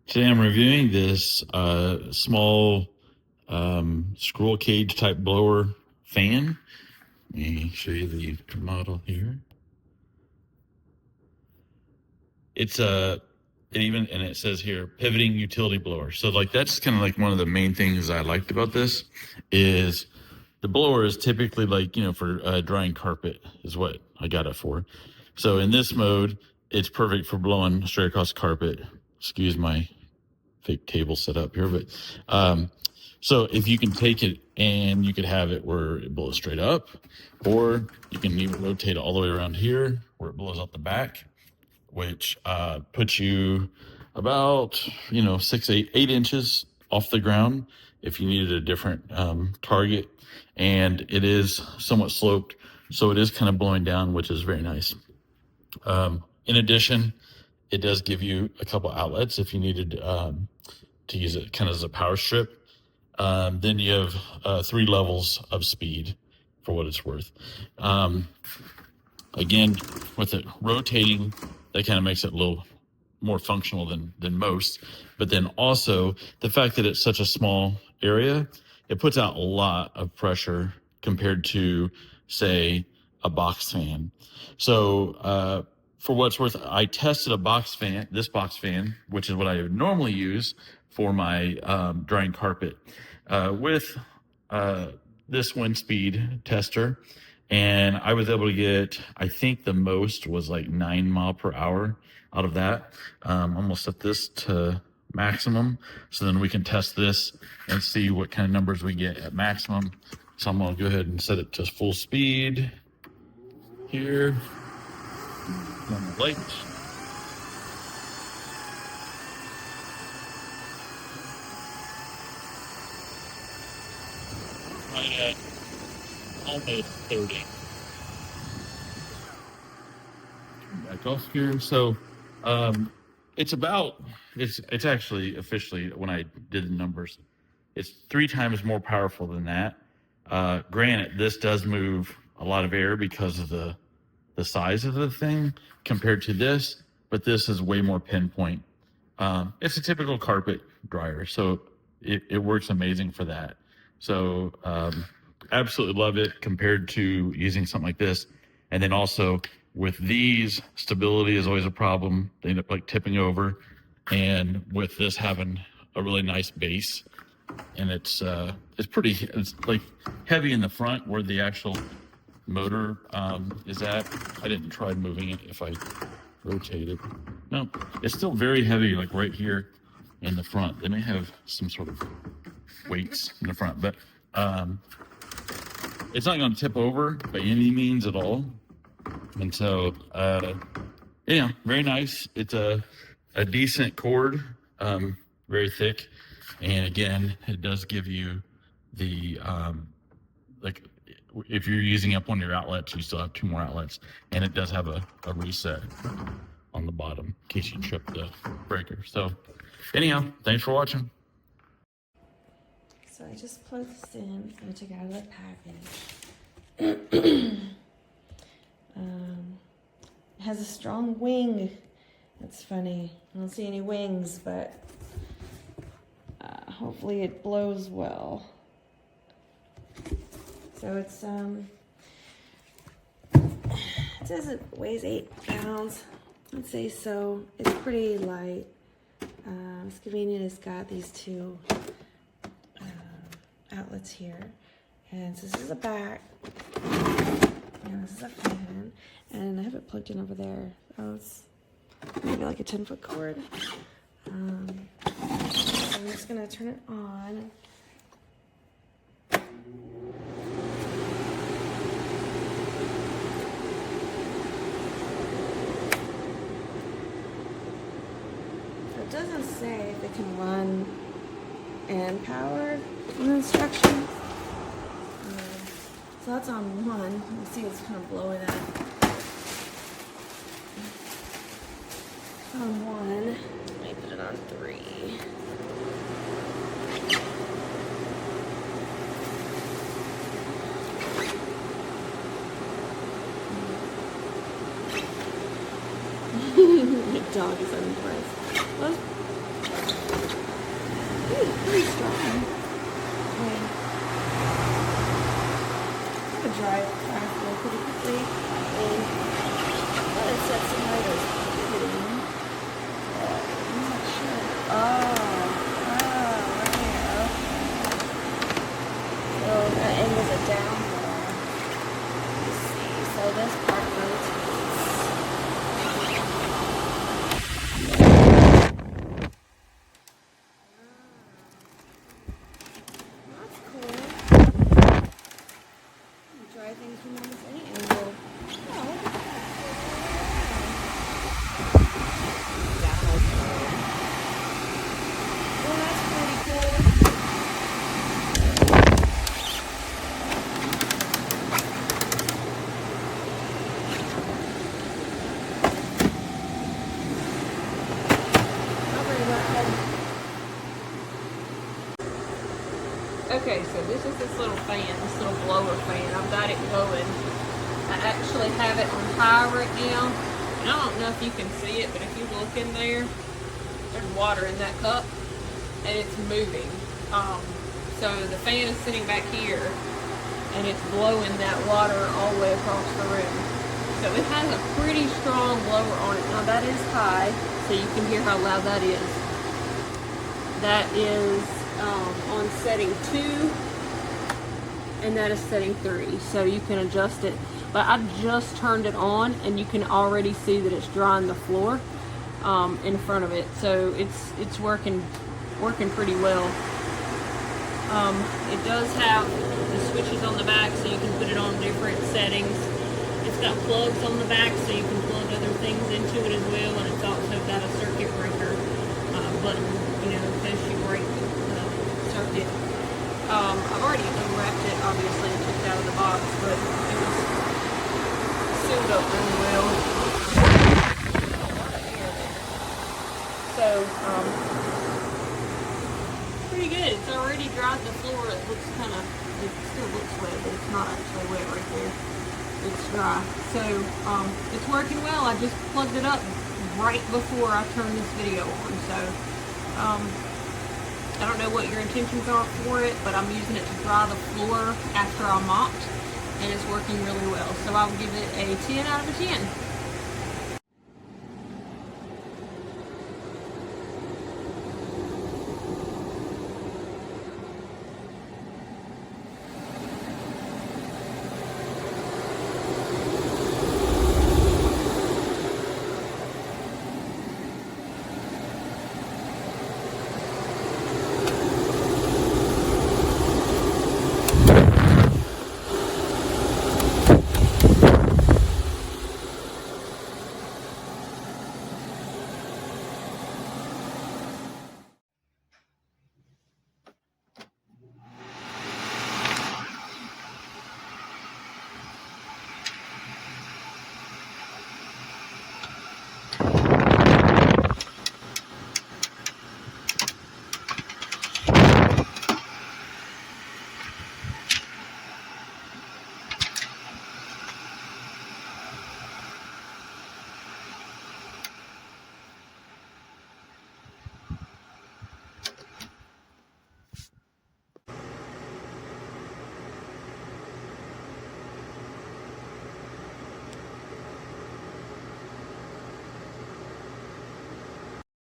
Today I'm reviewing this small squirrel cage type blower fan. Let me show you the model here. It's it says here pivoting utility blower. So like that's kind of like one of the main things I liked about this is the blower is typically like, for drying carpet is what I got it for. So in this mode, it's perfect for blowing straight across carpet. Excuse my fake table set up here, but so if you can take it and you could have it where it blows straight up, or you can even rotate it all the way around here where it blows out the back, which puts you about 8 inches off the ground if you needed a different target, and it is somewhat sloped, so it is kind of blowing down, which is very nice. In addition, it does give you a couple outlets if you needed to use it kind of as a power strip. Then you have 3 levels of speed for what it's worth. Again, with it rotating, that kind of makes it a little more functional than most. But then also the fact that it's such a small area, it puts out a lot of pressure compared to, say, a box fan. So for what's worth, I tested this box fan, which is what I would normally use for my drying carpet, with this wind speed tester. And I was able to get, I think the most was like 9 miles per hour out of that. I'm gonna set this to maximum, so then we can test this and see what kind of numbers we get at maximum. So I'm gonna go ahead and set it to full speed here on the light. Right at almost 30. Back off here. So it's actually officially, when I did the numbers, it's 3 times more powerful than that. Granted, this does move a lot of air because of the size of the thing compared to this, but this is way more pinpoint. It's a typical carpet dryer, so it works amazing for that. So absolutely love it compared to using something like this. And then also with these, stability is always a problem. They end up like tipping over. And with this having a really nice base, and it's like heavy in the front where the actual motor is at. I didn't try moving it if I rotate it. No, it's still very heavy, like right here in the front. They may have some sort of weights in the front, but it's not going to tip over by any means at all. And so, very nice. It's a decent cord, very thick. And again, it does give you the, like, if you're using up one of your outlets, you still have 2 more outlets. And it does have a reset on the bottom in case you trip the breaker. So anyhow, thanks for watching. So I just plugged this in, so I took it out of the package. It has a strong wing. That's funny. I don't see any wings, but hopefully it blows well. So it's it says it weighs 8 pounds. Let's say so. It's pretty light. It's convenient. It's got these 2 outlets here, and so this is a back, and this is a fan, and I have it plugged in over there. Oh, it's maybe like a 10-foot cord. So I'm just gonna turn it on. So it doesn't say if it can run and power in the instructions. So that's on 1. You see it's kind of blowing up. On 1. Let me put it on 3. My dog is unimpressed. pretty strong. I'm gonna dry it pretty quickly, and let it set some layers. I'm not sure. Right. So that angles it down more. Let's see. So this part rotates. That's cool. Dry things from almost any angle. Oh. Well, that's pretty cool. Okay, so this is this little fan, this little blower fan. I've got it going. I actually have it on high right now. And I don't know if you can see it, but if you look in there, there's water in that cup, and it's moving. So the fan is sitting back here, and it's blowing that water all the way across the room. So it has a pretty strong blower on it. Now that is high, so you can hear how loud that is. That is on setting 2, and that is setting 3. So you can adjust it. But I just turned it on, and you can already see that it's drying the floor in front of it. So it's working pretty well. It does have the switches on the back, so you can put it on different settings. It's got plugs on the back, so you can plug other things into it as well, and it's also got a circuit breaker button, in case you break the circuit. I've already unwrapped it, obviously, and took it out of the box, but it was sealed up really well. So, pretty good. It's already dried the floor. It looks it still looks wet, but it's not actually wet right there. It's dry. So, it's working well. I just plugged it up right before I turned this video on. So, I don't know what your intentions are for it, but I'm using it to dry the floor after I mopped, and it's working really well. So I will give it a 10 out of a 10.